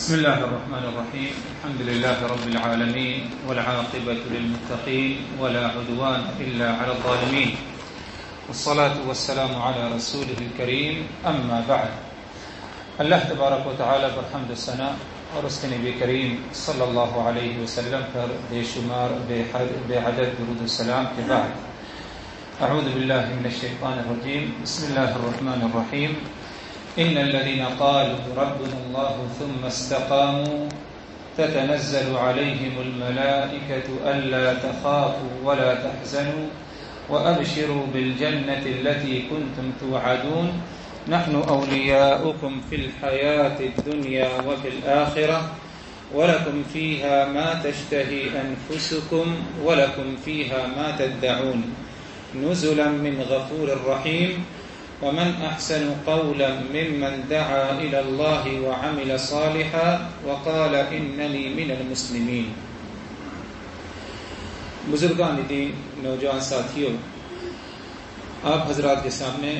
بسم الله الرحمن الرحيم. الحمد لله رب العالمين والعاقبة للمتقين ولا عدوان إلا على الظالمين والصلاة والسلام على رسوله الكريم أما بعد. اللہ تبارک و تعالی پر حمد و ثنا اور اس کے نبی کریم صلی اللہ علیہ وسلم پر بے شمار بے عدد درود السلام کے بعد اعوذ باللہ من الشیطان الرجیم. بسم اللہ الرحمن الرحیم. ان الذين قالوا ربنا الله ثم استقاموا تتنزل عليهم الملائكة ألا تخافوا ولا تحزنوا وأبشروا بالجنة التي كنتم توعدون نحن أولياؤكم في الحياة الدنيا وفي الآخرة ولكم فيها ما تشتهي أنفسكم ولكم فيها ما تدعون نزلا من غفور رحيم ومن أحسن قولا ممن دعا إلى الله وعمل صالحا وقال إنني من المسلمين. بزرگان دین، نوجوان ساتھیوں، آپ حضرات کے سامنے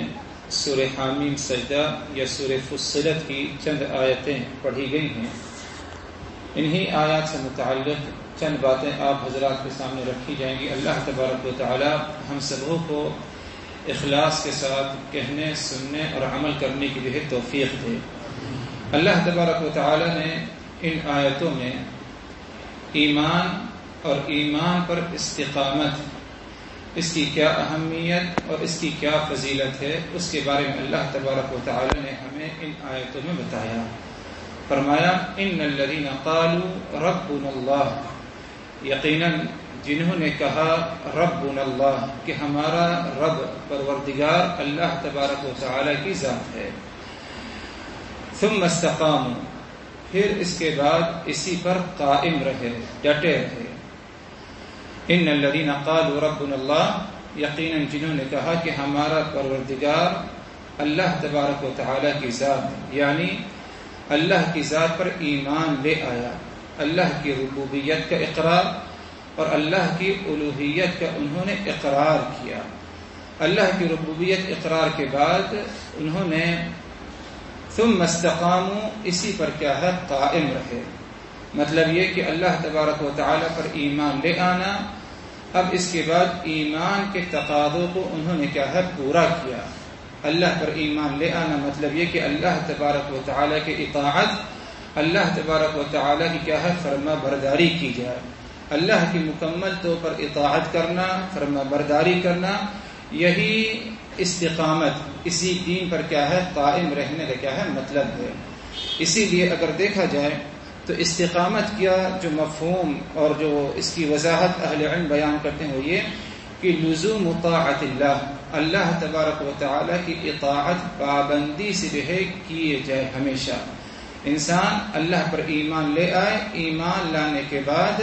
سورہ حامیم سجدہ یا سورہ فصلت کی چند آیتیں پڑھی گئی ہیں. انہی آیات سے متعلق چند باتیں آپ حضرات کے سامنے رکھی جائیں گی. اللہ تبارک و تعالی ہم سبوں کو اخلاص کے ساتھ کہنے، سننے اور عمل کرنے کی بھی توفیق دے. اللہ تبارک و تعالی نے ان آیتوں میں ایمان اور ایمان پر استقامت، اس کی کیا اہمیت اور اس کی کیا فضیلت ہے، اس کے بارے میں اللہ تبارک و تعالی نے ہمیں ان آیتوں میں بتایا. فرمایا ان الذین قالوا ربنا اللہ، یقیناً جنہوں نے کہا ربنا اللہ کہ ہمارا رب پروردگار اللہ تبارک و تعالی کی ذات ہے. ثم استقاموا، پھر اس کے بعد اسی پر قائم رہے، ڈٹے رہے. ان الذین قالوا ربنا اللہ، یقیناً جنہوں نے کہا کہ ہمارا پروردگار اللہ تبارک و تعالی کی ذات، یعنی اللہ کی ذات پر ایمان لے آیا، اللہ کی ربوبیت کا اقرار اور اللہ کی الوہیت کا انہوں نے اقرار کیا. اللہ کی ربوبیت اقرار کے بعد انہوں نے ثم استقاموا، اسی پر کیا ہے قائم رہے. مطلب یہ کہ اللہ تبارک و تعالی پر ایمان لے آنا، اب اس کے بعد ایمان کے تقاضوں کو انہوں نے کیا ہے پورا کیا. اللہ پر ایمان لے آنا مطلب یہ کہ اللہ تبارک و تعالی کی اطاعت، اللہ تبارک و تعالی کی کیا ہے فرما برداری کی جائے. اللہ کی مکمل طور پر اطاعت کرنا، فرما برداری کرنا، یہی استقامت، اسی دین پر کیا ہے قائم رہنے کا کیا ہے مطلب ہے. اسی لیے اگر دیکھا جائے تو استقامت کیا جو مفہوم اور جو اس کی وضاحت اہل علم بیان کرتے ہیں وہ یہ کہ لزوم طاعت اللہ، اللہ تبارک و تعالی کی اطاعت پابندی سے جو ہے کیے جائے. ہمیشہ انسان اللہ پر ایمان لے آئے، ایمان لانے کے بعد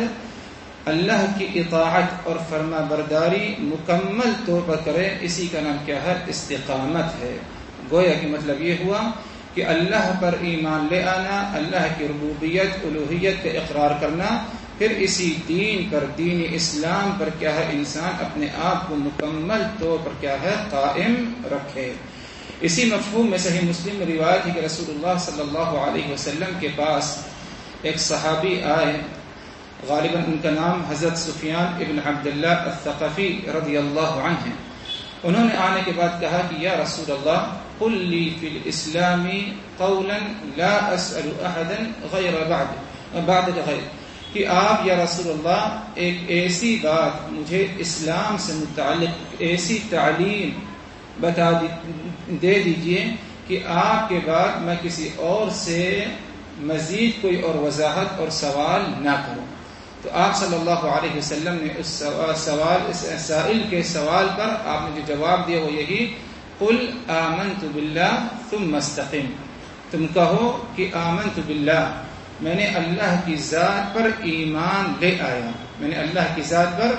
اللہ کی اطاعت اور فرما برداری مکمل طور پر کرے، اسی کا نام کیا ہے استقامت ہے. گویا کہ مطلب یہ ہوا کہ اللہ پر ایمان لے آنا، اللہ کی ربوبیت الوہیت کا اقرار کرنا، پھر اسی دین پر، دین اسلام پر کیا ہے انسان اپنے آپ کو مکمل طور پر کیا ہے قائم رکھے. اسی مفہوم میں صحیح مسلم میں روایت ہے کہ رسول اللہ صلی اللہ علیہ وسلم کے پاس ایک صحابی آئے، غالباً ان کا نام حضرت سفیان ابن عبداللہ الثقفی رضی اللہ عنہ ہیں. انہوں نے آنے کے بعد کہا کہ یا رسول اللہ قل لی فی الاسلام قولا لا اسأل احدا غیر بعد غیر، کہ آپ یا رسول اللہ ایک ایسی بات مجھے اسلام سے متعلق ایسی تعلیم بتا دے دیجئے کہ آپ کے بعد میں کسی اور سے مزید کوئی اور وضاحت اور سوال نہ کروں. تو آپ صلی اللہ علیہ وسلم نے اس سائل کے سوال پر آپ نے جو جواب دیا وہ یہی قل آمنت باللہ ثم استقم، تم کہو کہ آمنت باللہ، میں نے اللہ کی ذات پر ایمان لے آیا، میں نے اللہ کی ذات پر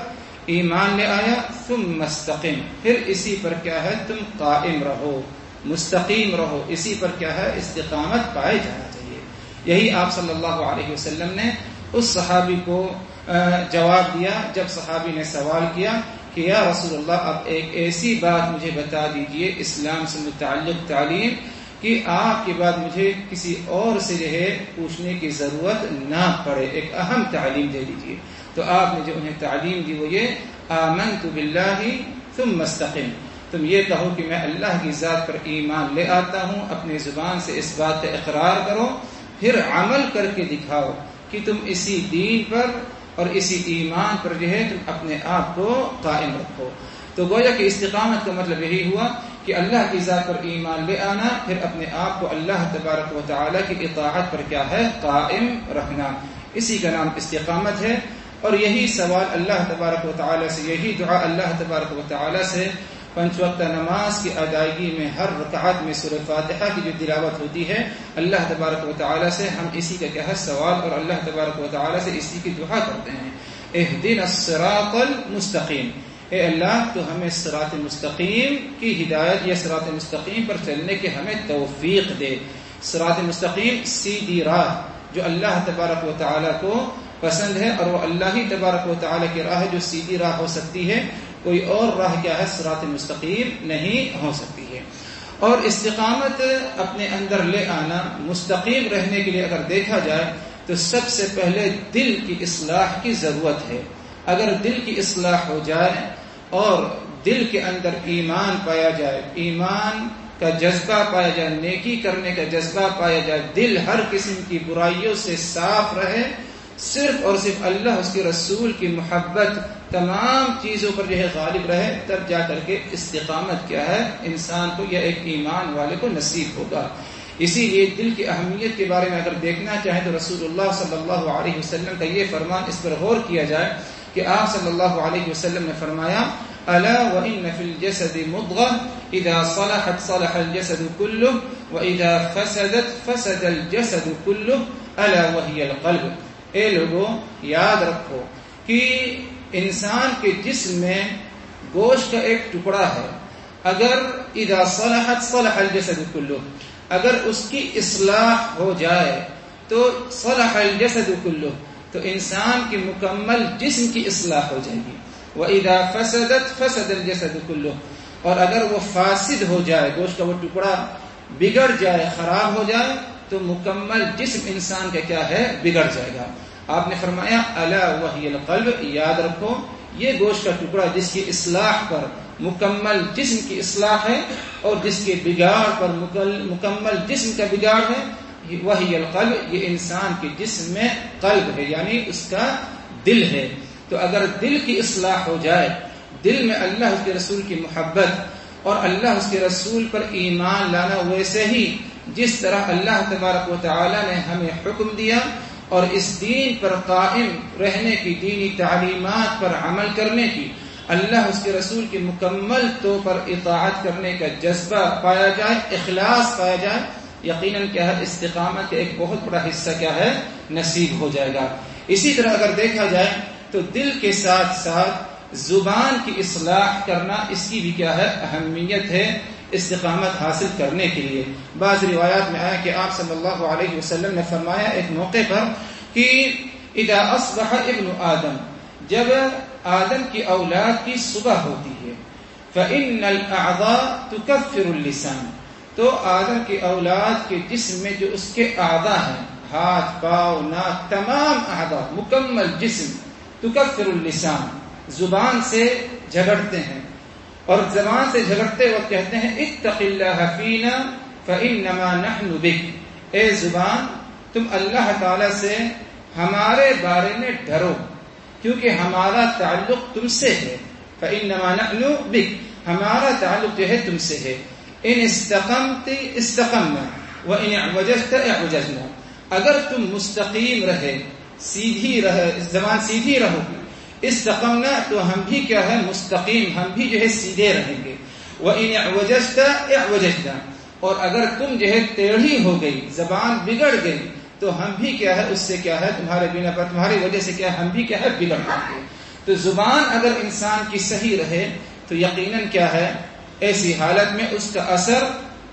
ایمان لے آیا، ثم استقم، پھر اسی پر کیا ہے تم قائم رہو، مستقیم رہو، اسی پر کیا ہے استقامت پائے جانا چاہیے. یہی آپ صلی اللہ علیہ وسلم نے اس صحابی کو جواب دیا جب صحابی نے سوال کیا کہ یا رسول اللہ آپ ایک ایسی بات مجھے بتا دیجئے اسلام سے متعلق تعلیم کہ آپ کے بعد مجھے کسی اور سے جو ہے پوچھنے کی ضرورت نہ پڑے، ایک اہم تعلیم دے دیجیے۔ تو آپ نے جو انہیں تعلیم دی وہ یہ آمنت باللہ ثم استقم، تم یہ کہو کہ میں اللہ کی ذات پر ایمان لے آتا ہوں، اپنی زبان سے اس بات کا اقرار کرو، پھر عمل کر کے دکھاؤ کہ تم اسی دین پر اور اسی ایمان پر جو ہے تم اپنے آپ کو قائم رکھو۔ تو گویا کہ استقامت کا مطلب یہی ہوا کہ اللہ کی ذات پر ایمان لے آنا، پھر اپنے آپ کو اللہ تبارک و تعالی کی اطاعت پر کیا ہے قائم رکھنا، اسی کا نام استقامت ہے۔ اور یہی سوال اللہ تبارک و تعالی سے، یہی دعا اللہ تبارک و تعالی سے 5 وقتہ نماز کی ادائیگی میں ہر رکعت میں سورہ فاتحہ کی جو تلاوت ہوتی ہے، اللہ تبارک و تعالی سے ہم اسی کا کیا ہے سوال، اور اللہ تبارک و تعالی سے اسی کی دعا کرتے ہیں، اہدنا الصراط المستقیم، اے اللہ تو ہمیں صراط مستقیم کی ہدایت یا صراط مستقیم پر چلنے کے ہمیں توفیق دے۔ صراط مستقیم سیدھی راہ جو اللہ تبارک و تعالی کو پسند ہے، اور وہ اللہ ہی تبارک و تعالی کی راہ جو سیدھی راہ ہو سکتی ہے، کوئی اور راہ کیا ہے صراط مستقیم نہیں ہو سکتی ہے۔ اور استقامت اپنے اندر لے آنا، مستقیم رہنے کے لیے اگر دیکھا جائے تو سب سے پہلے دل کی اصلاح کی ضرورت ہے۔ اگر دل کی اصلاح ہو جائے اور دل کے اندر ایمان پایا جائے، ایمان کا جذبہ پایا جائے، نیکی کرنے کا جذبہ پایا جائے، دل ہر قسم کی برائیوں سے صاف رہے، صرف اور صرف اللہ اس کے رسول کی محبت تمام چیزوں پر جو ہے غالب رہے، تب جا کر کے استقامت کیا ہے انسان کو یا ایک ایمان والے کو نصیب ہوگا۔ اسی لیے دل کی اہمیت کے بارے میں اگر دیکھنا چاہیں تو رسول اللہ صلی اللہ علیہ وسلم کا یہ فرمان، اس پر غور کیا جائے کہ آپ صلی اللہ علیہ وسلم نے فرمایا الا وان فی الجسد مضغہ اذا صلحت صلح الجسد كله واذا فسدت فسد الجسد كله الا وهي القلب۔ اے لوگوں یاد رکھو کہ انسان کے جسم میں گوشت کا ایک ٹکڑا ہے، اگر اذا صلحت صلح الجسد كله، اگر اس کی اصلاح ہو جائے تو صلح الجسد كله، تو انسان کی مکمل جسم کی اصلاح ہو جائے گی۔ وَإِذَا فَسَدَتْ فَسَدَ الْجَسَدُ كُلُّهُ، اور اگر وہ فاسد ہو جائے، گوشت کا وہ ٹکڑا بگڑ جائے، خراب ہو جائے، تو مکمل جسم انسان کا کیا ہے بگڑ جائے گا۔ آپ نے فرمایا الا وہی القلب، یاد رکھو یہ گوشت کا ٹکڑا جس کی اصلاح پر مکمل جسم کی اصلاح ہے اور جس کے بگاڑ پر مکمل جسم کا بگاڑ ہے، وہی القلب، یہ انسان کے جسم میں قلب ہے، یعنی اس کا دل ہے۔ تو اگر دل کی اصلاح ہو جائے، دل میں اللہ اس کے رسول کی محبت اور اللہ اس کے رسول پر ایمان لانا، ویسے ہی جس طرح اللہ تبارک و تعالی نے ہمیں حکم دیا اور اس دین پر قائم رہنے کی، دینی تعلیمات پر عمل کرنے کی، اللہ اس کے رسول کی مکمل طور پر اطاعت کرنے کا جذبہ پایا جائے، اخلاص پایا جائے، یقیناً کیا ہے استقامت کا ایک بہت بڑا حصہ کیا ہے نصیب ہو جائے گا۔ اسی طرح اگر دیکھا جائے تو دل کے ساتھ ساتھ زبان کی اصلاح کرنا، اس کی بھی کیا ہے اہمیت ہے استقامت حاصل کرنے کے لیے۔ بعض روایات میں آیا کہ آپ صلی اللہ علیہ وسلم نے فرمایا ایک موقع پر کہ اذا اصبح ابن آدم، جب آدم کی اولاد کی صبح ہوتی ہے، فإن الأعضاء تكفر اللسان، تو آدم کی اولاد کے جسم میں جو اس کے اعضاء ہیں، ہاتھ، پاؤں، ناک، تمام اعضاء، مکمل جسم، تکفر اللسان، زبان سے جھگڑتے ہیں، اور زبان سے جھگڑتے وقت کہتے ہیں اتق اللہ فینا فإنما نحن بک، اے زبان تم اللہ تعالی سے ہمارے بارے میں ڈرو کیونکہ ہمارا تعلق تم سے ہے، فإنما نحن بک، ہمارا تعلق جو ہے تم سے ہے، ان استقمت استقمنا وان اعوججت اعوججنا، اگر تم مستقیم رہے، سیدھی رہے، زبان سیدھی رہو گی، استقمنا تو ہم بھی کیا ہے مستقیم، ہم بھی جو ہے سیدھے رہیں گے، وَإِنْ اعْوَجَجْتَ اعْوَجَجْنَا، اور اگر تم جو ہے ٹیڑھی ہو گئی، زبان بگڑ گئی، تو ہم بھی کیا ہے اس سے کیا ہے تمہارے بنا پر، تمہاری وجہ سے کیا ہم بھی کیا ہے بگڑ جائیں گے۔ تو زبان اگر انسان کی صحیح رہے تو یقیناً کیا ہے ایسی حالت میں اس کا اثر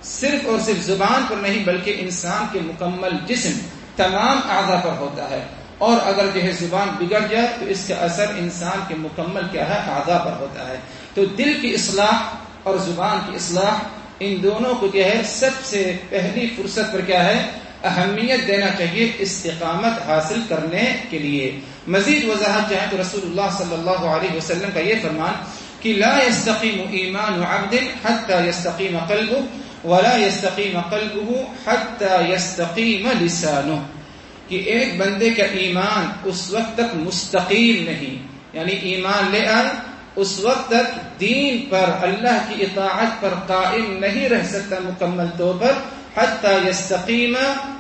صرف اور صرف زبان پر نہیں بلکہ انسان کے مکمل جسم، تمام اعضاء پر ہوتا ہے، اور اگر جو ہے زبان بگڑ جائے تو اس کا اثر انسان کے مکمل کیا ہے اعضاء پر ہوتا ہے۔ تو دل کی اصلاح اور زبان کی اصلاح ان دونوں کو جو ہے سب سے پہلی فرصت پر کیا ہے اہمیت دینا چاہیے استقامت حاصل کرنے کے لیے. مزید وضاحت چاہیں تو رسول اللہ صلی اللہ علیہ وسلم کا یہ فرمان کہ لا يستقيم ایمان عبد حتى يستقيم قلبه ولا يستقيم قلبه حتى يستقيم لسانه، کہ ایک بندے کا ایمان اس وقت تک مستقیم نہیں، یعنی ایمان لے آئے اس وقت تک دین پر اللہ کی اطاعت پر قائم نہیں رہ سکتا مکمل طور پر حتی یستقیم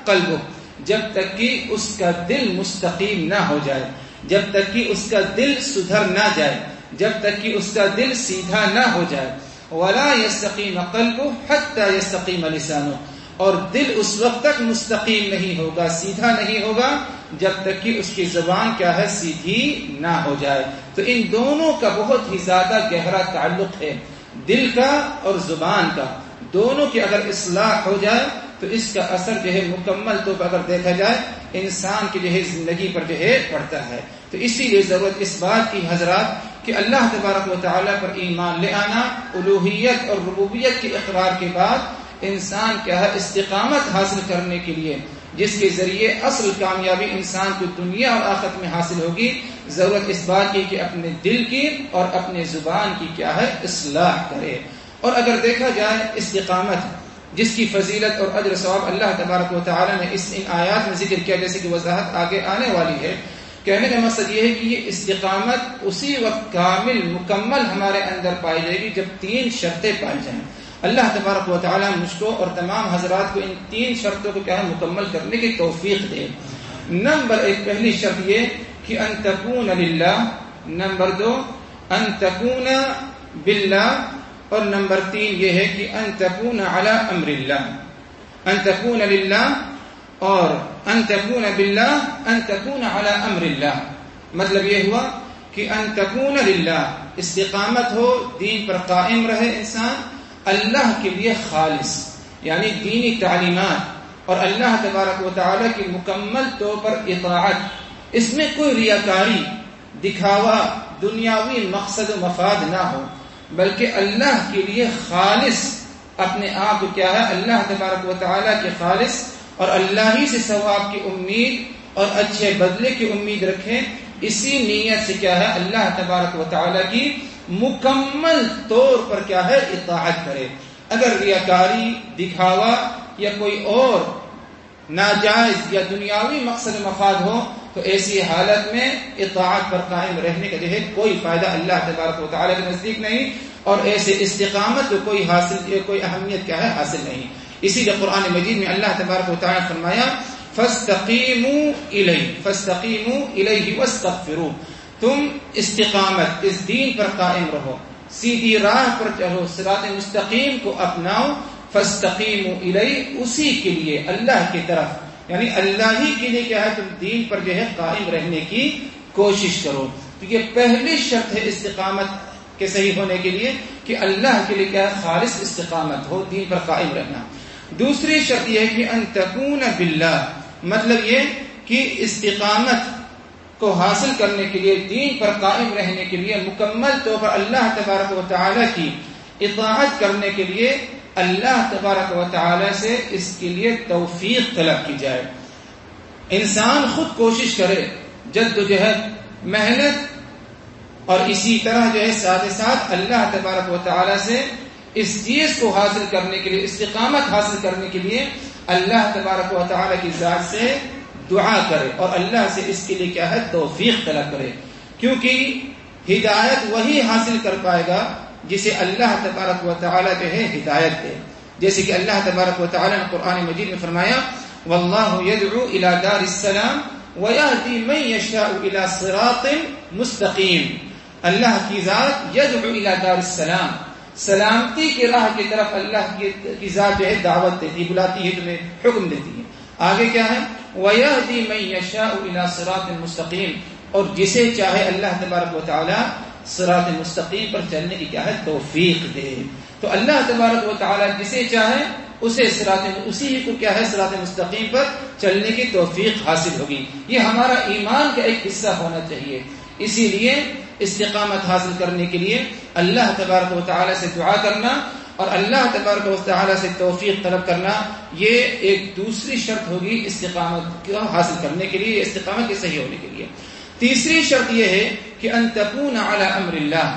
قلبه، جب تک کہ اس کا دل مستقیم نہ ہو جائے، جب تک کہ اس کا دل سدھر نہ جائے، جب تک کہ اس کا دل سیدھا نہ ہو جائے. ولا یستقیم قلبه حتی یستقیم لسانه، اور دل اس وقت تک مستقیم نہیں ہوگا، سیدھا نہیں ہوگا جب تک کہ اس کی زبان کیا ہے سیدھی نہ ہو جائے. تو ان دونوں کا بہت ہی زیادہ گہرا تعلق ہے، دل کا اور زبان کا، دونوں کی اگر اصلاح ہو جائے تو اس کا اثر جو ہے مکمل طور پر اگر دیکھا جائے انسان کی جو ہے زندگی پر جو ہے پڑتا ہے. تو اسی لیے ضرورت اس بات کی حضرات کہ اللہ تبارک و تعالیٰ پر ایمان لے آنا، الوہیت اور ربوبیت کے اقرار کے بعد انسان کیا ہے استقامت حاصل کرنے کے لیے، جس کے ذریعے اصل کامیابی انسان کو دنیا اور آخرت میں حاصل ہوگی، ضرورت اس بات کی کہ اپنے دل کی اور اپنے زبان کی کیا ہے اصلاح کرے. اور اگر دیکھا جائے استقامت جس کی فضیلت اور اجر ثواب اللہ تبارک و تعالی نے ان آیات میں ذکر کیا، جیسے کہ وضاحت آگے آنے والی ہے. کہنے کا مقصد یہ ہے کہ یہ استقامت اسی وقت کامل مکمل ہمارے اندر پائی جائے گی جب 3 شرطیں پائی جائیں. اللہ تبارک و تعالی مجھ کو اور تمام حضرات کو ان 3 شرطوں کو کیا ہے مکمل کرنے کی توفیق دے. نمبر 1 پہلی شرط یہ کہ ان تکون للہ، نمبر 2 ان تکون باللہ، اور نمبر 3 یہ ہے کہ ان تکون علی امر اللہ. ان تکون للہ اور ان تکون باللہ، ان تکون علی امر اللہ. مطلب یہ ہوا کہ ان تکون للہ، استقامت ہو، دین پر قائم رہے انسان اللہ کے لیے خالص، یعنی دینی تعلیمات اور اللہ تبارک و تعالی کی مکمل طور پر اطاعت، اس میں کوئی ریاکاری، دکھاوا، دنیاوی مقصد و مفاد نہ ہو، بلکہ اللہ کے لیے خالص اپنے آپ کو کیا ہے اللہ تبارک و تعالی کے خالص اور اللہ ہی سے ثواب کی امید اور اچھے بدلے کی امید رکھیں. اسی نیت سے کیا ہے اللہ تبارک و تعالی کی مکمل طور پر کیا ہے اطاعت کرے. اگر ریاکاری، دکھاوا یا کوئی اور ناجائز یا دنیاوی مقصد مفاد ہو تو ایسی حالت میں اطاعت پر قائم رہنے کا جو ہے کوئی فائدہ اللہ تبارک و تعالی کے نزدیک نہیں، اور ایسے استقامت کو کوئی اہمیت کیا ہے حاصل نہیں. اسی لیے قرآن مجید میں اللہ تبارک و تعالی نے فرمایا فاستقیموا الیہ، فاستقیموا الیہ واستغفروہ، تم استقامت اس دین پر قائم رہو، سیدھی راہ پر چلو، صراط مستقیم کو اپناؤ. فاستقیموا الیہ، اسی کے لیے اللہ کی طرف، یعنی اللہ ہی کے لیے کیا ہے تم دین پر جو ہے قائم رہنے کی کوشش کرو. تو یہ پہلی شرط ہے استقامت کے صحیح ہونے کے لیے کہ اللہ کے لیے کیا ہے خالص استقامت ہو، دین پر قائم رہنا. دوسری شرط یہ ہے کہ ان تکون باللہ، مطلب یہ کہ استقامت کو حاصل کرنے کے لیے، دین پر قائم رہنے کے لیے، مکمل طور پر اللہ تبارک و تعالی کی اطاعت کرنے کے لیے اللہ تبارک و تعالی سے اس کے لیے توفیق طلب کی جائے. انسان خود کوشش کرے، جد و جہد، محنت، اور اسی طرح جو ہے ساتھ ساتھ اللہ تبارک و تعالی سے اس چیز کو حاصل کرنے کے لیے، استقامت حاصل کرنے کے لیے اللہ تبارک و تعالی کی ذات سے دعا کرے اور اللہ سے اس کے لیے کیا ہے توفیق طلب کرے. کیونکہ ہدایت وہی حاصل کر پائے گا جسے اللہ تبارک و تعالی جو ہے ہدایت دے. جیسے کہ اللہ تبارک و تعالی نے قرآن مجید میں فرمایا واللہ یدعو الی دار السلام ویہدی من یشاء الی صراط مستقیم. اللہ کی ذات یدعو الی دار السلام، سلامتی کی راہ کی طرف اللہ کی ذات جو ہے دعوت دیتی، بلاتی ہے، تمہیں حکم دیتی ہے. آگے کیا ہے وَيَهْدِي مَن يَشَاءُ إِلَى صِرَاطٍ مُسْتَقِيمٍ، اور جسے چاہے اللہ تبارک و تعالی صراط مستقیم پر چلنے کی کیا ہے توفیق دے. تو اللہ تبارک و تعالی جسے چاہے اسے اسی کو کیا ہے صراط مستقیم پر چلنے کی توفیق حاصل ہوگی. یہ ہمارا ایمان کا ایک حصہ ہونا چاہیے. اسی لیے استقامت حاصل کرنے کے لیے اللہ تبارک و تعالی سے دعا کرنا اور اللہ تبارک و تعالی سے توفیق طلب کرنا یہ ایک دوسری شرط ہوگی استقامت کو حاصل کرنے کے لیے، استقامت کے صحیح ہونے کے لیے۔ تیسری شرط یہ ہے کہ ان تکون علی امر اللہ،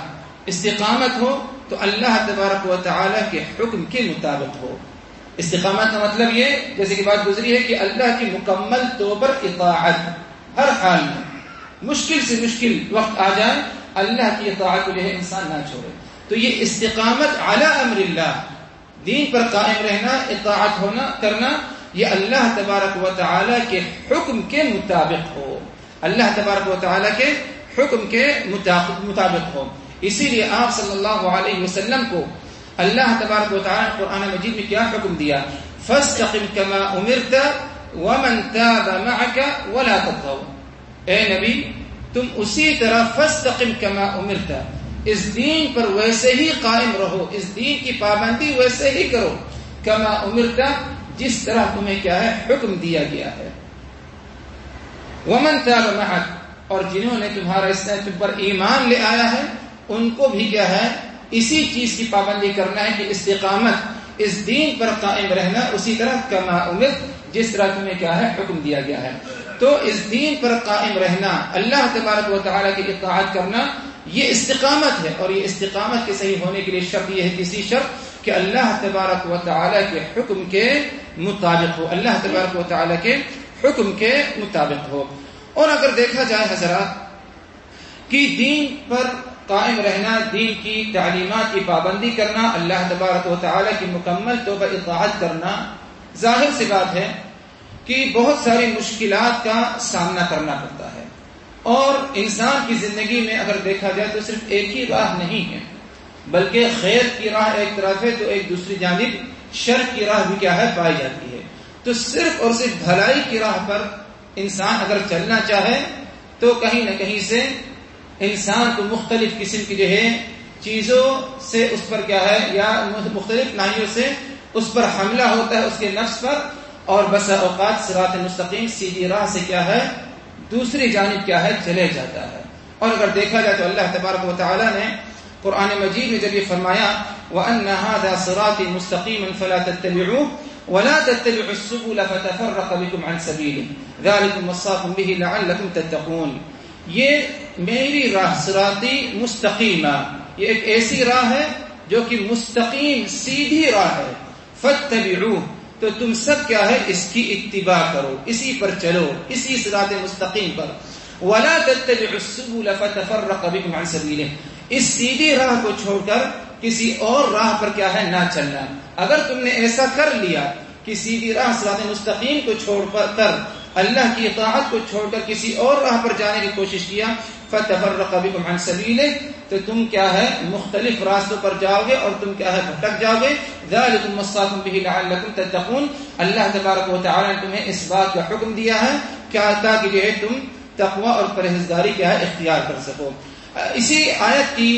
استقامت ہو تو اللہ تبارک و تعالی کے حکم کے مطابق ہو۔ استقامت کا مطلب یہ، جیسے کہ بات گزری ہے، کہ اللہ کی مکمل طور پر اطاعت، ہر حال میں مشکل سے مشکل وقت آ جائے اللہ کی اطاعت کو جو ہے انسان نہ چھوڑے۔ تو یہ استقامت علی امر اللہ، دین پر قائم رہنا، اطاعت کرنا، یہ اللہ تبارک و تعالی کے حکم کے مطابق ہو، اللہ تبارک و تعالی کے حکم کے مطابق ہو۔ اسی لیے آپ صلی اللہ علیہ وسلم کو اللہ تبارک و تعالی نے قرآن مجید میں کیا حکم دیا؟ فاستقم کما امرت ومن تاب معك ولا تطغوا، اے نبی تم اسی طرح فاستقم کما امرت، اس دین پر ویسے ہی قائم رہو، اس دین کی پابندی ویسے ہی کرو، کما امرت جس طرح تمہیں کیا ہے حکم دیا گیا ہے، ومن تاب معك اور جنہوں نے تمہارا اس تم پر ایمان لے آیا ہے ان کو بھی کیا ہے اسی چیز کی پابندی کرنا ہے کہ استقامت، اس دین پر قائم رہنا، اسی طرح کما امرت جس طرح تمہیں کیا ہے حکم دیا گیا ہے۔ تو اس دین پر قائم رہنا، اللہ تبارک و تعالی کی اطاعت کرنا، یہ استقامت ہے، اور یہ استقامت کے صحیح ہونے کے لیے شرط یہ ہے، تیسری شرط کہ اللہ تبارک و تعالی کے حکم کے مطابق ہو، اللہ تبارک و تعالی کے حکم کے مطابق ہو۔ اور اگر دیکھا جائے حضرات کہ دین پر قائم رہنا، دین کی تعلیمات کی پابندی کرنا، اللہ تبارک و تعالی کی مکمل طور پر اطاعت کرنا، ظاہر سی بات ہے کہ بہت ساری مشکلات کا سامنا کرنا پڑتا ہے، اور انسان کی زندگی میں اگر دیکھا جائے تو صرف ایک ہی راہ نہیں ہے، بلکہ خیر کی راہ ایک طرف ہے تو ایک دوسری جانب شر کی راہ بھی کیا ہے پائی جاتی ہے۔ تو صرف اور صرف بھلائی کی راہ پر انسان اگر چلنا چاہے تو کہیں نہ کہیں سے انسان کو مختلف قسم کی جو ہے چیزوں سے اس پر کیا ہے، یا مختلف ناحیوں سے اس پر حملہ ہوتا ہے، اس کے نفس پر، اور بسا اوقات صراط مستقیم سیدھی راہ سے کیا ہے دوسری جانب کیا ہے چلے جاتا ہے۔ اور اگر دیکھا جائے تو اللہ تبارک و تعالی نے قرآن مجید میں جب یہ فرمایا وَأَنَّ هَذَا صِرَاطِي مُسْتَقِيمًا فَلَا تَتَّبِعُوهُ وَلَا تَتَّبِعُوا السُّبُلَ فَتَفَرَّقَ بِكُمْ عَنْ سَبِيلِهِ ذَلِكُمْ وَصَّاكُمْ بِهِ لَعَلَّكُمْ تَتَّقُونَ، یہ میری راہ صراطی مستقیمہ، یہ ایک ایسی راہ ہے جو کہ مستقیم سیدھی راہ ہے، فَاتَّبِعُوهُ تو تم سب کیا ہے اس کی اتباع کرو، اسی پر چلو، اسی صراط مستقیم پر، وَلَا تَتَّبِعُوا السُّبُلَ فَتَفَرَّقَ بِكُمْ عَنْ سَبِيلِهِ اس سیدھی راہ کو چھوڑ کر کسی اور راہ پر کیا ہے نہ چلنا۔ اگر تم نے ایسا کر لیا کہ سیدھی راہ صراط مستقیم کو چھوڑ کر اللہ کی اطاعت کو چھوڑ کر کسی اور راہ پر جانے کی کوشش کیا، فَتَفَرَّقَ بِكُمْ عَنْ سَبِيلِهِ تو تم کیا ہے مختلف راستوں پر جاؤ گے اور تم کیا ہے بھٹک جاؤ گے۔ ذَلِكُمْ وَصَّاكُمْ بِهِ لَعَلَّكُمْ تَتَّقُونَ اللہ تبارک و تعالی نے تمہیں اس بات کا حکم دیا ہے کیا تاکہ جو ہے تم تقوی اور پرہیزگاری کیا ہے اختیار کر سکو۔ اسی آیت کی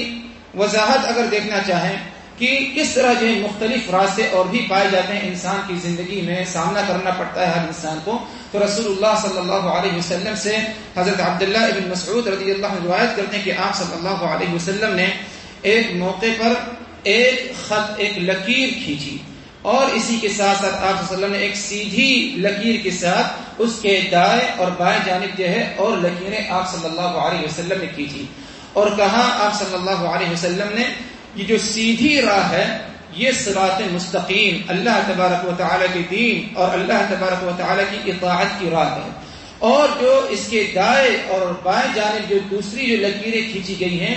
وضاحت اگر دیکھنا چاہیں کہ کس طرح جو مختلف راستے اور بھی پائے جاتے ہیں انسان کی زندگی میں، سامنا کرنا پڑتا ہے ہر انسان کو، تو رسول اللہ صلی اللہ علیہ وسلم سے حضرت عبداللہ ابن مسعود رضی اللہ عنہ روایت کرتے ہیں کہ آپ صلی اللہ علیہ وسلم نے ایک موقع پر ایک خط، ایک لکیر کھینچی، اور اسی کے ساتھ ساتھ آپ صلی اللہ علیہ وسلم نے ایک سیدھی لکیر کے ساتھ اس کے دائیں اور بائیں جانب جو ہے اور لکیریں آپ صلی اللہ علیہ وسلم نے کھینچی، اور کہا آپ صلی اللہ علیہ وسلم نے یہ جو سیدھی راہ ہے یہ صراط مستقیم اللہ تبارک و تعالی کے دین اور اللہ تبارک و تعالی کی اطاعت کی راہ ہے، اور جو اس کے دائیں اور بائیں جانب جو دوسری جو لکیریں کھینچی گئی ہیں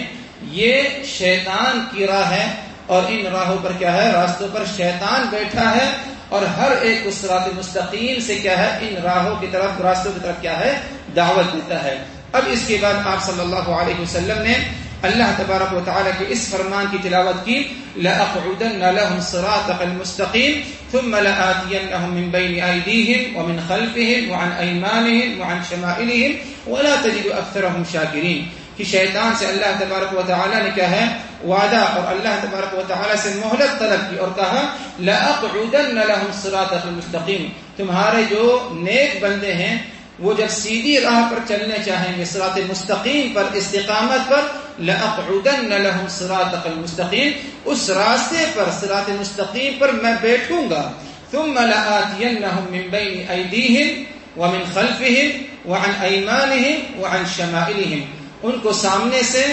یہ شیطان کی راہ ہے، اور ان راہوں پر کیا ہے راستوں پر شیطان بیٹھا ہے، اور ہر ایک اس صراط مستقیم سے کیا ہے ان راہوں کی طرف، راستوں کی طرف کیا ہے دعوت دیتا ہے۔ اب اس کے بعد آپ صلی اللہ علیہ وسلم نے اللہ تبارک و تعالی کے اس فرمان کی تلاوت کی لَأَقْعُدَنَّ لَهُمْ صِرَاطَكَ الْمُسْتَقِيمَ ثُمَّ لَآتِيَنَّهُم مِّن بَيْنِ أَيْدِيهِمْ وَمِنْ خَلْفِهِمْ وَعَنْ أَيْمَانِهِمْ وَعَنْ شَمَائِلِهِمْ وَلَا تَجِدُ أَكْثَرَهُمْ شَاكِرِينَ کہ شیطان سے اللہ تبارک و تعالی نے کیا ہے وعدہ اور اللہ تبارک و تعالی سے مہلت طلب کی، اور کہا لَأَقْعُدَنَّ لَهُمْ صِرَاطَكَ الْمُسْتَقِيمَ تمہارے جو نیک بندے ہیں وہ جب سیدھی راہ پر چلنے چاہیں گے، صراط مستقیم پر، استقامت پر، لَأَقْعُدَنَّ لَهُمْ صِرَاطَكَ الْمُسْتَقِيمَ، اس راستے پر، صراط مستقیم پر میں بیٹھوں گا. ثُمَّ لَآتِيَنَّهُم مِّن بَيْنِ أَيْدِيهِمْ وَمِنْ خَلْفِهِمْ وَعَنْ أَيْمَانِهِمْ وَعَنْ شَمَائِلِهِمْ، ان کو سامنے سے،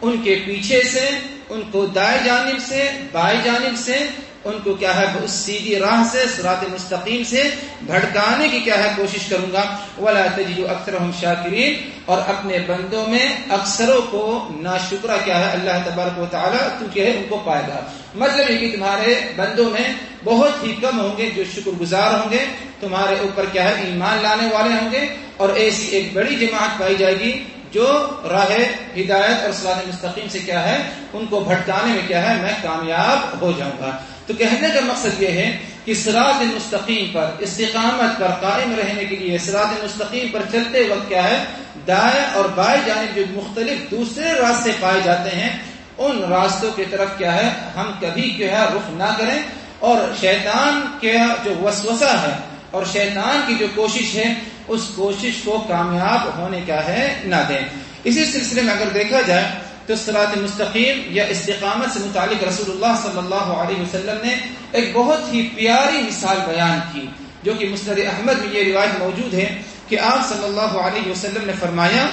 ان کے پیچھے سے، ان کو دائیں جانب سے، بائیں جانب سے، ان کو کیا ہے اس سیدھی راہ سے، صراط مستقیم سے بھٹکانے کی کیا ہے کوشش کروں گا. وَلَا تَجِدُ أَكْثَرَهُمْ شَاكِرِينَ، اور اپنے بندوں میں اکثروں کو ناشکرا کیا ہے اللہ تبارک و تعالی تو کیا ہے ان کو پائے گا. مطلب یہ کہ تمہارے بندوں میں بہت ہی کم ہوں گے جو شکر گزار ہوں گے، تمہارے اوپر کیا ہے ایمان لانے والے ہوں گے، اور ایسی ایک بڑی جماعت پائی جائے گی جو راہ ہدایت اور صراط مستقیم سے کیا ہے ان کو بھٹکانے میں کیا ہے میں کامیاب ہو جاؤں گا. تو کہنے کا مقصد یہ ہے کہ صراط مستقیم پر، استقامت پر قائم رہنے کے لیے صراط مستقیم پر چلتے وقت کیا ہے دائیں اور بائیں جانب جو مختلف دوسرے راستے پائے جاتے ہیں، ان راستوں کی طرف کیا ہے ہم کبھی کیا ہے رخ نہ کریں، اور شیطان کے جو وسوسہ ہے اور شیطان کی جو کوشش ہے اس کوشش کو کامیاب ہونے کا ہے نہ دیں. اسی سلسلے میں اگر دیکھا جائے تو صراط مستقیم یا استقامت سے متعلق رسول اللہ صلی اللہ علیہ وسلم نے ایک بہت ہی پیاری مثال بیان کی، جو کہ مسند احمد میں یہ روایت موجود ہے کہ آپ صلی اللہ علیہ وسلم نے فرمایا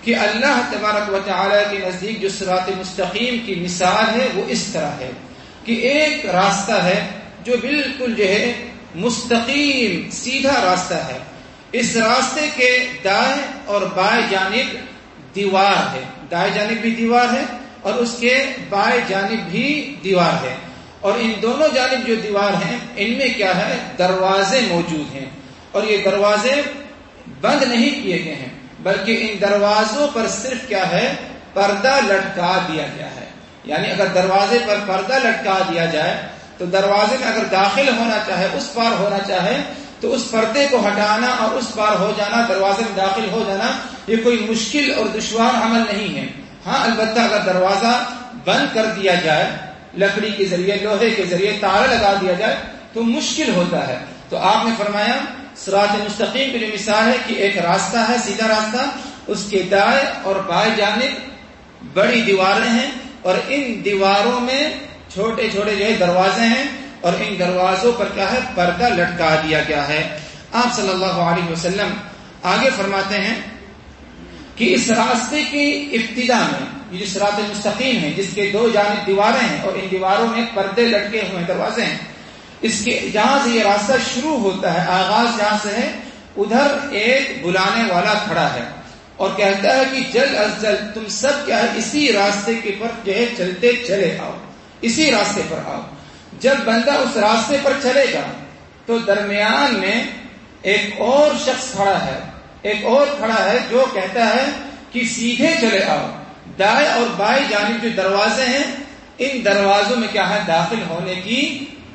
کہ اللہ تبارک و تعالی کے نزدیک جو صراط مستقیم کی مثال ہے وہ اس طرح ہے کہ ایک راستہ ہے جو بالکل جو ہے مستقیم سیدھا راستہ ہے، اس راستے کے دائیں اور بائیں جانب دیوار ہے، دائیں جانب بھی دیوار ہے اور اس کے بائیں جانب بھی دیوار ہے، اور ان دونوں جانب جو دیوار ہیں ان میں کیا ہے دروازے موجود ہیں، اور یہ دروازے بند نہیں کیے گئے ہیں بلکہ ان دروازوں پر صرف کیا ہے پردہ لٹکا دیا گیا ہے. یعنی اگر دروازے پر پردہ لٹکا دیا جائے تو دروازے میں اگر داخل ہونا چاہے، اس پار ہونا چاہے تو اس پردے کو ہٹانا اور اس پار ہو جانا، دروازے میں داخل ہو جانا یہ کوئی مشکل اور دشوار عمل نہیں ہے. ہاں البتہ اگر دروازہ بند کر دیا جائے، لکڑی کے ذریعے، لوہے کے ذریعے تالا لگا دیا جائے تو مشکل ہوتا ہے. تو آپ نے فرمایا صراط مستقیم کی جو مثال ہے کہ ایک راستہ ہے سیدھا راستہ، اس کے دائیں اور بائیں جانب بڑی دیواریں ہیں اور ان دیواروں میں چھوٹے چھوٹے جو دروازے ہیں اور ان دروازوں پر کیا ہے پردہ لٹکا دیا گیا ہے. آپ صلی اللہ علیہ وسلم آگے فرماتے ہیں کہ اس راستے کی ابتدا میں یہ جو صراط مستقیم ہے جس کے دو جانب دیواریں ہیں اور ان دیواروں میں پردے لٹکے ہوئے دروازے ہیں، اس کے جہاں سے یہ راستہ شروع ہوتا ہے، آغاز جہاں سے ہے، ادھر ایک بلانے والا کھڑا ہے اور کہتا ہے کہ جلد از جلد تم سب کیا ہے اسی راستے کے پر جو ہے چلتے چلے آؤ، اسی راستے پر آؤ. جب بندہ اس راستے پر چلے گا تو درمیان میں ایک اور شخص کھڑا ہے، ایک اور کھڑا ہے جو کہتا ہے کہ سیدھے چلے آؤ. دائیں اور بائیں جانب جو دروازے ہیں ان دروازوں میں کیا ہے داخل ہونے کی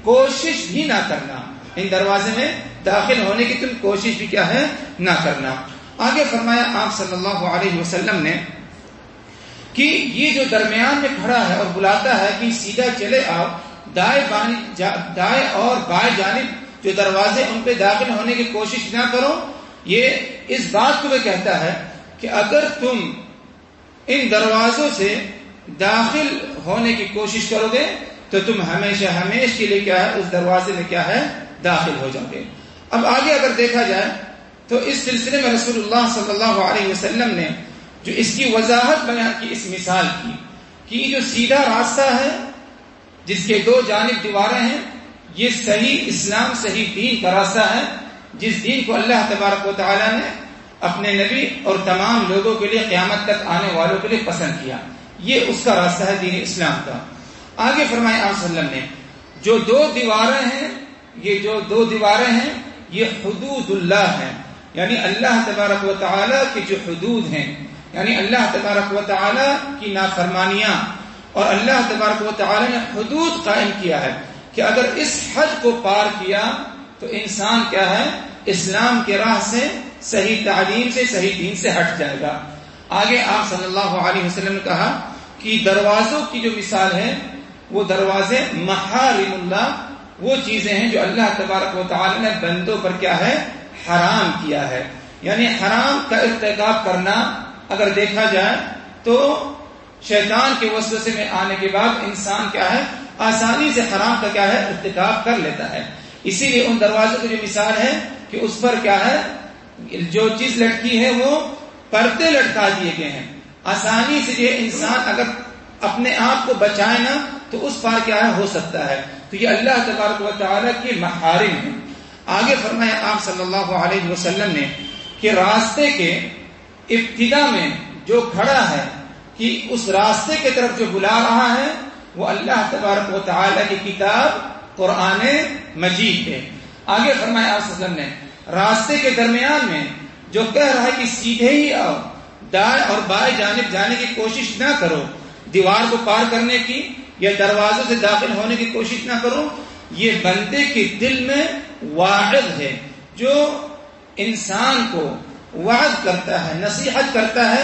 کوشش بھی نہ کرنا، ان دروازے میں داخل ہونے کی تم کوشش بھی کیا ہے نہ کرنا. آگے فرمایا آپ صلی اللہ علیہ وسلم نے کہ یہ جو درمیان میں کھڑا ہے اور بلاتا ہے کہ سیدھا چلے آؤ، دائیں اور بائیں جانب جو دروازے ان پہ داخل ہونے کی کوشش نہ کرو. یہ اس بات کو بھی کہتا ہے کہ اگر تم ان دروازوں سے داخل ہونے کی کوشش کرو گے تو تم ہمیشہ ہمیشہ کے لیے کیا ہے اس دروازے میں کیا ہے داخل ہو جاؤ گے. اب آگے اگر دیکھا جائے تو اس سلسلے میں رسول اللہ صلی اللہ علیہ وسلم نے جو اس کی وضاحت بیان کی اس مثال کی کہ یہ جو سیدھا راستہ ہے جس کے دو جانب دیواریں ہیں یہ صحیح اسلام، صحیح دین کا راستہ ہے، جس دین کو اللہ تبارک و تعالی نے اپنے نبی اور تمام لوگوں کے لیے قیامت تک آنے والوں کے لیے پسند کیا. یہ اس کا راستہ ہے دین اسلام کا. آگے فرمایا آپ صلی اللہ علیہ وسلم نے جو دو دیواریں ہیں، یہ جو دو دیواریں ہیں یہ حدود اللہ ہیں، یعنی اللہ تبارک و تعالی کی جو حدود ہیں، یعنی اللہ تبارک و تعالی کی نافرمانیاں، اور اللہ تبارک و تعالی نے حدود قائم کیا ہے کہ اگر اس حد کو پار کیا تو انسان کیا ہے اسلام کے راہ سے، صحیح تعلیم سے، صحیح دین سے ہٹ جائے گا. آگے آپ صلی اللہ علیہ وسلم نے کہا کہ دروازوں کی جو مثال ہے وہ دروازے محارم اللہ، وہ چیزیں ہیں جو اللہ تبارک و تعالی نے بندوں پر کیا ہے حرام کیا ہے. یعنی حرام کا ارتکاب کرنا اگر دیکھا جائے تو شیطان کے وسوسے میں آنے کے بعد انسان کیا ہے آسانی سے حرام کا کیا ہے ارتکاب کر لیتا ہے. اسی لیے ان دروازوں کی جو مثال ہے کہ اس پر کیا ہے جو چیز لٹکی ہے وہ پردے لٹکا دیے گئے ہیں. آسانی سے جو انسان اگر اپنے آپ کو بچائے نا تو اس پار کیا ہے ہو سکتا ہے. تو یہ اللہ تبارک و تعالیٰ کی محارم ہے. آگے فرمایا آپ صلی اللہ علیہ وسلم نے کہ راستے کے ابتدا میں جو کھڑا ہے کہ اس راستے کی طرف جو بلا رہا ہے وہ اللہ تبارک و تعالیٰ کی کتاب قرآن مجید ہے. آگے فرمایا آپ صلی اللہ علیہ وسلم نے راستے کے درمیان میں جو کہہ رہا ہے کہ سیدھے ہی آؤ، دائیں اور بائیں جانب جانے کی کوشش نہ کرو، دیوار کو پار کرنے کی یا دروازوں سے داخل ہونے کی کوشش نہ کرو، یہ بندے کے دل میں واعظ ہے جو انسان کو وعظ کرتا ہے، نصیحت کرتا ہے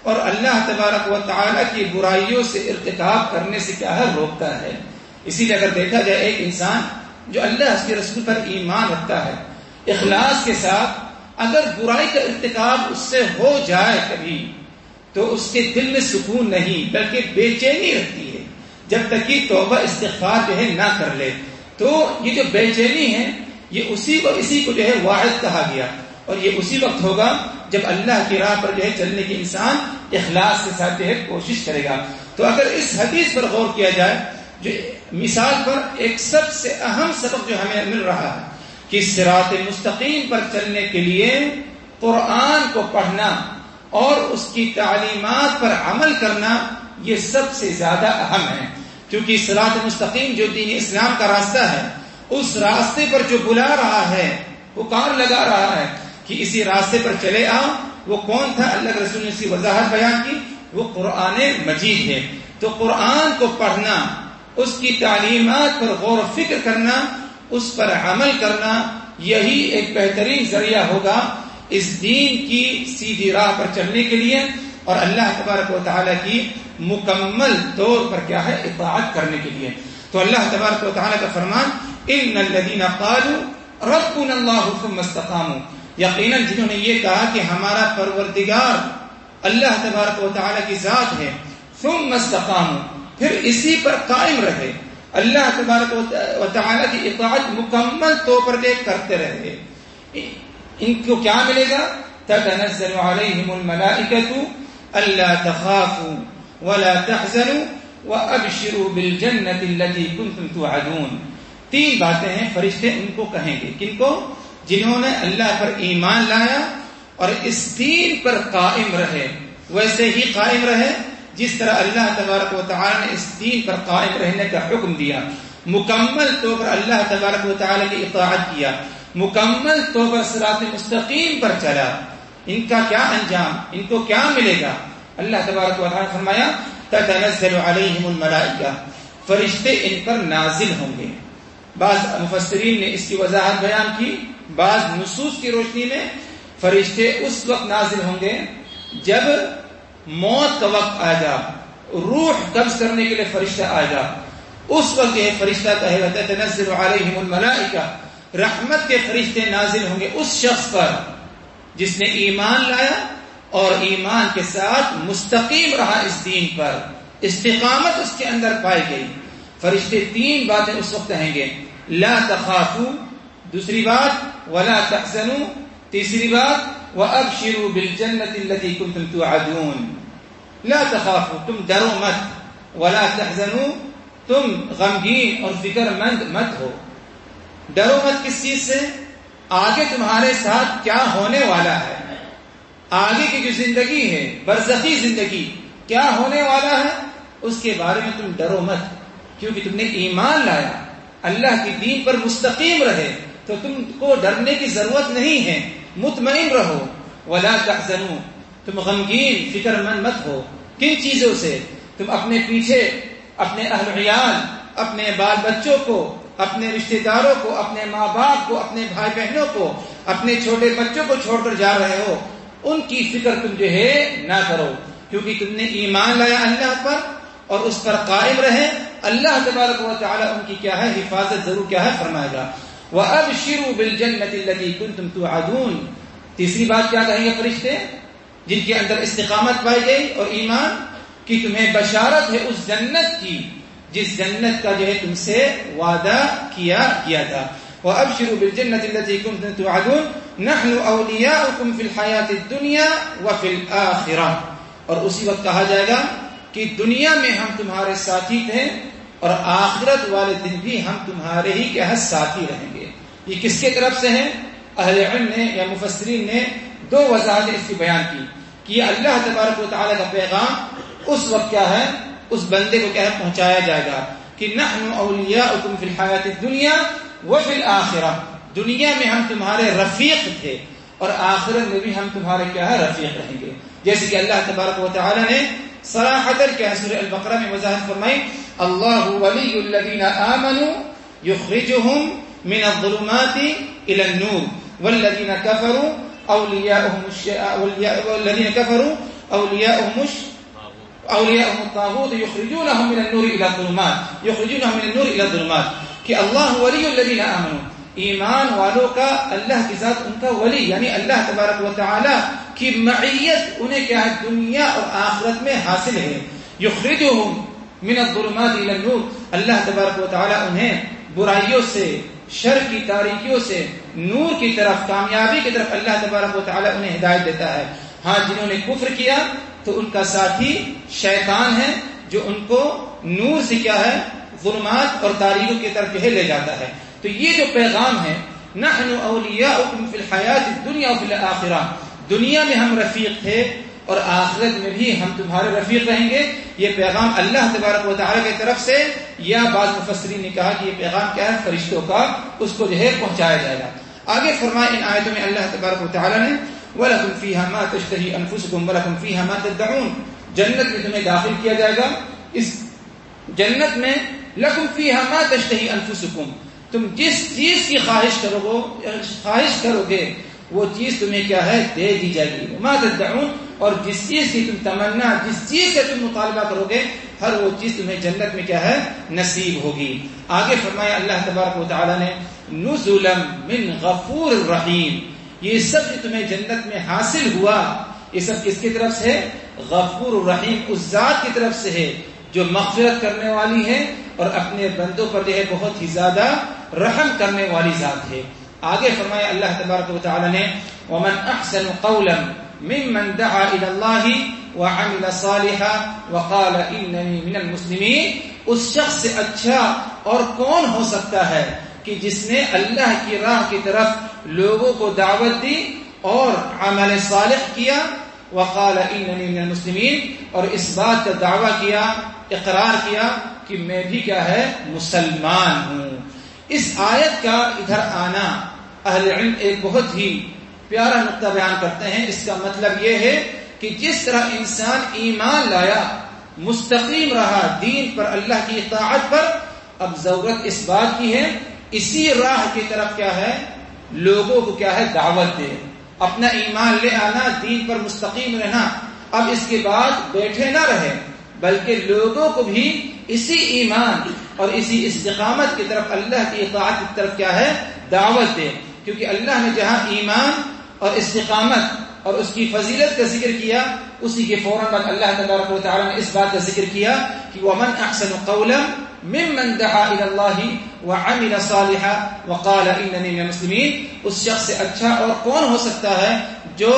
اور اللہ تبارک و تعالیٰ کی برائیوں سے ارتکاب کرنے سے کیا ہے روکتا ہے. اسی لیے اگر دیکھا جائے ایک انسان جو اللہ اس کے رسول پر ایمان رکھتا ہے اخلاص کے ساتھ، اگر برائی کا ارتکاب اس سے ہو جائے کبھی تو اس کے دل میں سکون نہیں بلکہ بے چینی رہتی ہے جب تک کہ توبہ استغفار جو ہے نہ کر لے. تو یہ جو بے چینی ہے یہ اسی کو جو ہے واعظ کہا گیا، اور یہ اسی وقت ہوگا جب اللہ کی راہ پر جو ہے چلنے کی انسان اخلاص کے ساتھ جو ہے کوشش کرے گا. تو اگر اس حدیث پر غور کیا جائے جو مثال پر ایک سب سے اہم سبق جو ہمیں مل رہا ہے کہ صراط مستقیم پر چلنے کے لیے قرآن کو پڑھنا اور اس کی تعلیمات پر عمل کرنا یہ سب سے زیادہ اہم ہے. کیونکہ صراط مستقیم جو دین اسلام کا راستہ ہے اس راستے پر جو بلا رہا ہے، پکار لگا رہا ہے کہ اسی راستے پر چلے آؤ، وہ کون تھا؟ اللہ کے رسول نے اس کی وضاحت بیان کی، وہ قرآن مجید ہے. تو قرآن کو پڑھنا، اس کی تعلیمات پر غور و فکر کرنا، اس پر عمل کرنا، یہی ایک بہترین ذریعہ ہوگا اس دین کی سیدھی راہ پر چلنے کے لیے اور اللہ تبارک و تعالیٰ کی مکمل طور پر کیا ہے اطاعت کرنے کے لیے. تو اللہ تبارک و تعالیٰ کا فرمان ان الذین قالوا ربنا اللہ ثم استقاموا، یقیناً جنہوں نے یہ کہا کہ ہمارا پروردگار اللہ تبارک و تعالیٰ کی ذات ہے، ثم استقاموا، پھر اسی پر قائم رہے، اللہ تبارک و تعالیٰ کی اطاعت مکمل طور پر کرتے رہے، ان کو کیا ملے گا؟ تتنزل علیہم الملائکۃ الا تخافوا ولا تحزنوا وابشروا بالجنۃ التي كنتم توعدون. تین باتیں ہیں فرشتے ان کو کہیں گے، کن کو؟ جنہوں نے اللہ پر ایمان لایا اور اس دین پر قائم رہے، ویسے ہی قائم رہے جس طرح اللہ تبارک و تعالی نے اس دین پر قائم رہنے کا حکم دیا، مکمل طور پر اللہ تبارک و تعالی کی اطاعت کیا، مکمل طور پر صراط مستقیم پر چلا. ان کا کیا انجام، ان کو کیا ملے گا؟ اللہ تبارک و تعالی نے فرمایا تتنزل علیہم الملائکہ، فرشتے ان پر نازل ہوں گے. بعض مفسرین نے اس کی وضاحت بیان کی، بعض نصوص کی روشنی میں فرشتے اس وقت نازل ہوں گے جب موت کا وقت آئے گا، روح قبض کرنے کے لیے فرشتہ آئے گا، اس وقت یہ فرشتہ کہے گا تتنزل علیہم الملائکہ، رحمت کے فرشتے نازل ہوں گے اس شخص پر جس نے ایمان لایا اور ایمان کے ساتھ مستقیم رہا، اس دین پر استقامت اس کے اندر پائی گئی. فرشتے تین باتیں اس وقت کہیں گے، لا تخافوا، دوسری بات ولا تحزنوا، تیسری بات وابشروا بالجنۃ التي كنتم توعدون. لا تخافوا، تم ڈرو مت، ولا تحزنوا، تم غمگین اور فکر مند مت ہو. ڈرو مت کس چیز سے؟ آگے تمہارے ساتھ کیا ہونے والا ہے، آگے کی جو زندگی ہے برزخی زندگی کیا ہونے والا ہے اس کے بارے میں تم ڈرو مت، کیونکہ تم نے ایمان لایا، اللہ کی دین پر مستقیم رہے تو تم کو ڈرنے کی ضرورت نہیں ہے، مطمئن رہو. ولا تحزنوا، تم غمگین فکر مند مت ہو. کن چیزوں سے؟ تم اپنے پیچھے اپنے اہل عیال، اپنے بال بچوں کو، اپنے رشتہ داروں کو، اپنے ماں باپ کو، اپنے بھائی بہنوں کو، اپنے چھوٹے بچوں کو چھوڑ کر جا رہے ہو، ان کی فکر تم جو ہے نہ کرو، کیونکہ تم نے ایمان لایا اللہ پر اور اس پر قائم رہے. اللہ تبارک و تعالی ان کی کیا ہے حفاظت ضرور کیا ہے فرمائے گا. وَأَبْشِرُوا بِالْجَنَّةِ الَّتِي كُنْتُمْ تُوعَدُونَ. تیسری بات کیا کہیں گے فرشتے جن کے اندر استقامت پائی گئی اور ایمان؟ کہ تمہیں بشارت ہے اس جنت کی جس جنت کا جو ہے تم سے وعدہ کیا گیا تھا. وَأَبْشِرُوا بِالْجَنَّةِ الَّتِي كُنتُمْ تُوعَدُونَ نَحْنُ أَوْلِيَاؤُكُمْ فِي الْحَيَاةِ الدُّنْيَا وَفِي الْآخِرَةِ. اور اسی وقت کہا جائے گا کہ دنیا میں ہم تمہارے ساتھی تھے اور آخرت والے دن بھی ہم تمہارے ہی کے ساتھی رہیں گے. یہ کس کے طرف سے ہے؟ اہل علم نے یا مفسرین نے دو وضاحتیں اس کی بیان کی کہ یہ اللہ تبارک و تعالیٰ کا پیغام اس وقت کیا ہے، اس بندے کو کیا ہے پہنچایا جائے گا کہ نحن اولیاؤکم فی الحیات الدنیا وفی الآخرہ. دنیا میں ہم تمہارے رفیق تھے اور آخرت میں بھی ہم تمہارے کیا ہے رفیق رہیں گے. جیسے کہ اللہ تبارک و تعالیٰ نے صراحتاً کیا سورہ البقرہ میں وضاحت فرمائی اللہ ولی الذین آمنوا یخرجهم من الظلمات الى النور والذین کفروا اولیاؤهم الطاغوت یخرجونهم من النور الى الظلمات. کہ اللہ ولی الذین آمنوا، ایمان والوں کا اللہ کی ذات ان کا ولی یعنی اللہ تبارک و تعالی کی معیت انہیں کیا ہے دنیا اور آخرت میں حاصل ہے. یخرجهم من الظلمات الى النور، اللہ تبارک و تعالی انہیں برائیوں سے، شر کی تاریکیوں سے نور کی طرف، کامیابی کی طرف اللہ تبارک و تعالی انہیں ہدایت دیتا ہے. ہاں جنہوں نے کفر کیا تو ان کا ساتھی شیطان ہے جو ان کو نور سے کیا ہے ظلمات اور تاریکیوں کی طرف لے جاتا ہے. تو یہ جو پیغام ہے نحن اولیاؤکم فی الحیات الدنیا وفی الآخرہ، دنیا میں ہم رفیق تھے اور آخرت میں بھی ہم تمہارے رفیق رہیں گے، یہ پیغام اللہ تبارک و تعالیٰ کی طرف سے یا بعض مفسرین نے کہا کہ یہ پیغام کیا ہے فرشتوں کا، اس کو جو ہے پہنچایا جائے گا. آگے فرمائے ان آیتوں میں اللہ تبارک و تعالیٰ نے وَلَكُمْ فِيهَا مَا تَشْتَهِي أَنفُسُكُمْ وَلَكُمْ فِيهَا مَا تَدَّعُونَ. جنت میں تمہیں داخل کیا جائے گا. اس جنت میں لَكُمْ فِيهَا مَا تَشْتَهِي أَنفُسُكُمْ، تم جس چیز کی خواہش کرو گے وہ چیز تمہیں کیا ہے دے دی جائے گی. ما تدعون، اور جس چیز کی تم تمنا، جس چیز سے تم مطالبہ کرو گے ہر وہ چیز تمہیں جنت میں کیا ہے نصیب ہوگی. آگے فرمایا اللہ تبارک و تعالی نے نزلا من غفور الرحیم، یہ سب جو تمہیں جنت میں حاصل ہوا یہ سب کس کی طرف سے؟ غفور الرحیم، اس ذات کی طرف سے ہے جو مغفرت کرنے والی ہے اور اپنے بندوں پر جو ہے بہت ہی زیادہ رحم کرنے والی ذات ہے. آگے فرمایا اللہ تبارک و تعالی نے ومن احسن قولا ممن دعا الى اللہ وعمل صالحا وقال اننی من المسلمین. اس شخص سے اچھا اور کون ہو سکتا ہے کہ جس نے اللہ کی راہ کی طرف لوگوں کو دعوت دی اور عمل صالح کیا، وقال اننی من المسلمین، اور اس بات کا دعویٰ کیا، اقرار کیا کہ میں بھی کیا ہے مسلمان ہوں. اس آیت کا ادھر آنا اہل علم ایک بہت ہی پیارا نقطہ بیان کرتے ہیں. اس کا مطلب یہ ہے کہ جس طرح انسان ایمان لایا، مستقیم رہا دین پر، اللہ کی اطاعت پر، اب ضرورت اس بات کی ہے اسی راہ کی طرف کیا ہے لوگوں کو کیا ہے دعوت دے، اپنا ایمان لے آنا، دین پر مستقیم رہنا. اب اس کے بعد بیٹھے نہ رہے بلکہ لوگوں کو بھی اسی ایمان اور اسی استقامت کی طرف، اللہ کی اطاعت کی طرف کیا ہے دعوت دے. کیونکہ اللہ نے جہاں ایمان اور استقامت اور اس کی فضیلت کا ذکر کیا اسی کے فوراً بعد اللہ تبارک و تعالی نے اس بات کا ذکر کیا کہ ومن احسن قولا ممن دعا الى اللہ وعمل صالحا وقال اننی من المسلمین. اس شخص سے اچھا اور کون ہو سکتا ہے جو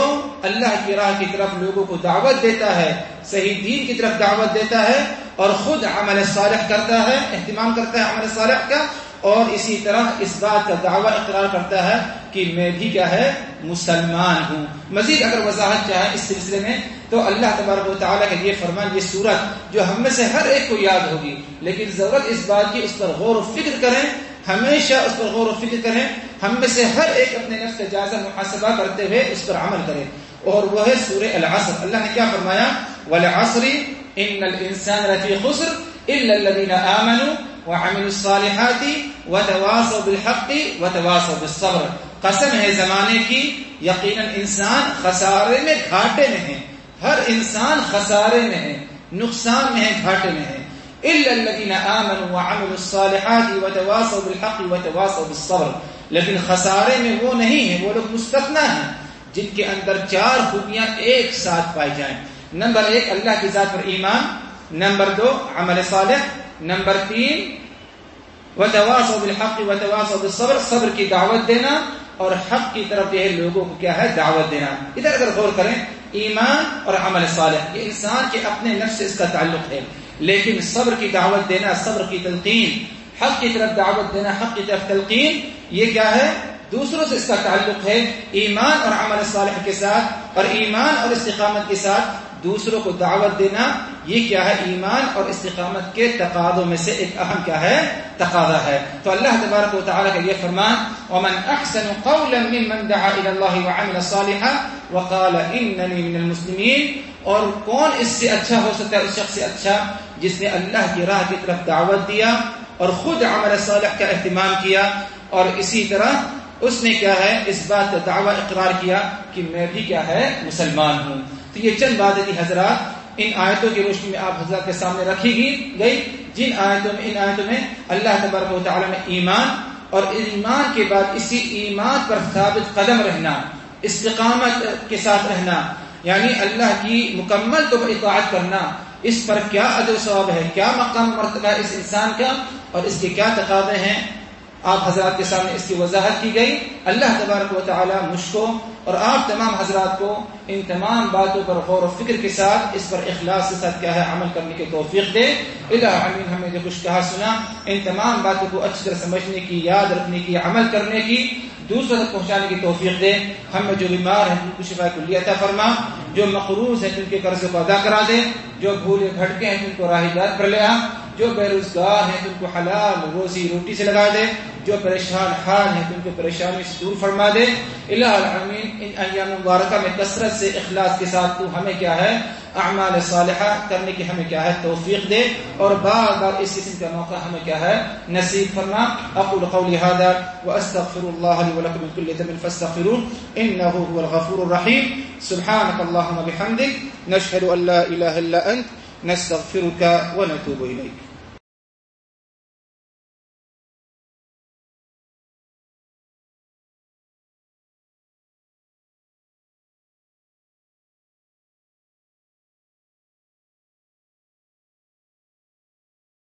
اللہ کی راہ کی طرف لوگوں کو دعوت دیتا ہے، صحیح دین کی طرف دعوت دیتا ہے اور خود عمل صالح کرتا ہے، اہتمام کرتا ہے عمل صالح کا، اور اسی طرح اس بات کا دعویٰ اقرار کرتا ہے کہ میں بھی کیا ہے مسلمان ہوں. مزید اگر وضاحت چاہے اس سلسلے میں تو اللہ تبارک و تعالیٰ کا یہ فرمان، یہ سورت جو ہم میں سے ہر ایک کو یاد ہوگی، لیکن ضرورت اس بات کی اس پر غور و فکر کریں، ہمیشہ اس پر غور و فکر کریں. ہم میں سے ہر ایک اپنے نفس کا جائزہ محاسبہ کرتے ہوئے اس پر عمل کرے، اور وہ ہے سورہ العصر. اللہ نے کیا فرمایا؟ والعصر ان الانسان لفی خسر الا الذین آمنوا وعملوا الصالحات وتواصوا بالحق وتواصوا بالصبر. قسم ہے زمانے کی، یقیناً انسان خسارے میں، گھاٹے میں ہے. ہر انسان خسارے میں ہے، نقصان میں ہے، گھاٹے میں ہے. الا الذین آمنوا وعملوا الصالحات وتواصوا بالحق وتواصوا بالصبر. لیکن خسارے میں وہ نہیں ہے، وہ لوگ مستثنیٰ ہیں جن کے اندر 4 خوبیاں ایک ساتھ پائی جائیں. نمبر 1 اللہ کی ذات پر ایمان، نمبر 2 عمل صالح، نمبر 3 وتواصوا بالحق وتواصوا بالصبر، صبر کی دعوت دینا اور حق کی طرف جو ہے لوگوں کو کیا ہے دعوت دینا۔ ادھر اگر غور کریں ایمان اور عمل صالح یہ انسان کے اپنے نفس سے اس کا تعلق ہے، لیکن صبر کی دعوت دینا، صبر کی تلقین، حق کی طرف دعوت دینا، حق کی طرف تلقین، یہ کیا ہے دوسروں سے اس کا تعلق ہے ایمان اور عمل صالح کے ساتھ، اور ایمان اور استقامت کے ساتھ دوسروں کو دعوت دینا یہ کیا ہے ایمان اور استقامت کے تقاضوں میں سے ایک اہم کیا ہے تقاضا ہے۔ تو اللہ تبارک و تعالی کا یہ فرمان ومن احسن قولا ممن دعا الى الله وعمل صالحا وقال انني من المسلمين، اور کون اس سے اچھا ہو سکتا ہے، اس شخص سے اچھا جس نے اللہ کی راہ کی طرف دعوت دیا اور خود عمل صالح کا اہتمام کیا، اور اسی طرح اس نے کیا ہے اس بات کا دعویٰ اقرار کیا کہ میں بھی کیا ہے مسلمان ہوں۔ تو یہ چند باتیں تھی حضرات ان آیتوں کی روشنی میں آپ حضرات کے سامنے رکھی گئی، جن آیتوں میں ان آیتوں میں اللہ تبارک و تعالی نے ایمان اور ایمان کے بعد اسی ایمان پر ثابت قدم رہنا، استقامت کے ساتھ رہنا، یعنی اللہ کی مکمل طور پر اطاعت کرنا، اس پر کیا اجر و ثواب ہے، کیا مقام مرتبہ ہے اس انسان کا اور اس کے کیا تقاضے ہیں، آپ حضرات کے سامنے اس کی وضاحت کی گئی۔ اللہ تبارک و تعالی مجھ کو اور آپ تمام حضرات کو ان تمام باتوں پر غور و فکر کے ساتھ اس پر اخلاص کے ساتھ کیا ہے عمل کرنے کی توفیق دے۔ الہ آمین۔ ہمیں جو کچھ کہا سنا ان تمام باتوں کو اچھی طرح سمجھنے کی، یاد رکھنے کی، عمل کرنے کی، دوسروں تک پہنچانے کی توفیق دے۔ ہمیں جو بیمار ہیں ان کو شفا کلیہ عطا فرما، جو مقروض ہیں ان کے قرض کو ادا کرا دے، جو بھولے بھٹکے ہیں ان کو راہ ہدایت پر لے آ، جو بے روزگار ہیں ان کو حلال روزی روٹی سے لگا دے، جو پریشان حال ہیں ان کو پریشانی سے دور فرما دے۔ الہ العالمین ان ایام مبارکہ میں کثرت سے اخلاص کے ساتھ تو ہمیں کیا ہے اعمال صالحہ کرنے کی ہمیں کیا ہے توفیق دے، اور بار بار اس قسم کا موقع ہمیں کیا ہے نصیب فرما۔ اقول قولی هذا واستغفر الله لي ولكم من كل ذنب فاستغفروه انه هو الغفور الرحيم۔ سبحانك اللهم وبحمدك نشهد ان لا اله الا انت نستغفرك ونتوب اليك۔